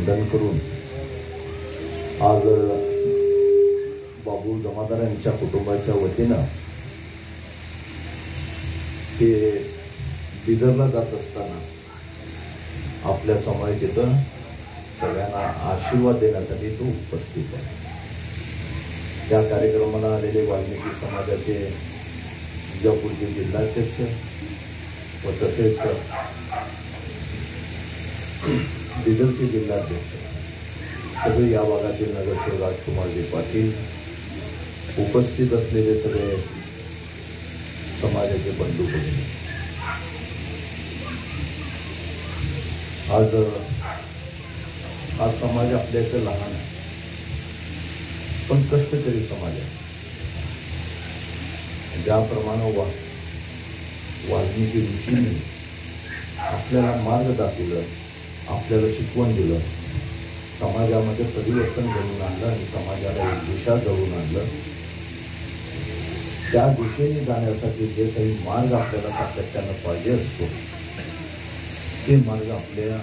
वंदन करून आज बाबू जमादार यांच्या कुटुंबाच्या वतीनं ते बिदरला जात असताना आपल्या समोर तिथं सगळ्यांना आशीर्वाद देण्यासाठी तो उपस्थित आहे। त्या कार्यक्रमाला आलेले वाल्मिकी समाजाचे विजापूरचे जिल्हाध्यक्ष व तसेच बिदरचे जिल्हाध्यक्ष तसे या भागातील नगरसेवक राजकुमारजी पाटील उपस्थित असलेले सगळे समाजाचे बंधू भगिनी आज समाज आपल्या इथं लहान आहे पण कष्टकरी समाज आहे। ज्याप्रमाणे वाल्मिकी ऋषींनी आपल्याला मार्ग दाखवलं, आपल्याला शिकवण दिलं, समाजामध्ये परिवर्तन घडवून आणलं आणि समाजाला एक दिशा घडवून आणलं। त्या दिशेने जाण्यासाठी जे काही मार्ग आपल्याला सातत्यानं पाहिजे असतो ते मार्ग आपल्या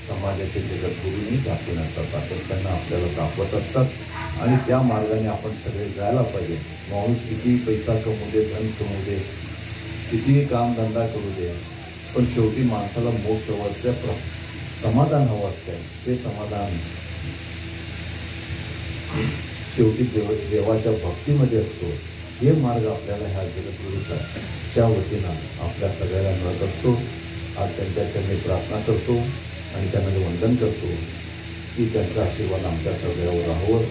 समाजाचे जगद्गुरूंनी दाखवण्याचा सातत्यानं आपल्याला दाखवत असतात आणि त्या मार्गाने आपण सगळे जायला पाहिजे। माणूस कितीही पैसा कमवू दे, धन कमवू दे, कितीही कामधंदा करू दे, पण शेवटी माणसाला मोक्ष हवं असतं, समाधान हवं असतं। ते समाधान शेवटी देवाच्या भक्तीमध्ये असतो। हे मार्ग आपल्याला ह्या जगद्गुरूच्या वतीनं आपल्या सगळ्याला मिळत असतो। आज त्यांच्या चरणी प्रार्थना करतो आणि त्यांना वंदन करतो की त्यांचा आशीर्वाद आमच्या सगळ्यावर राहावं।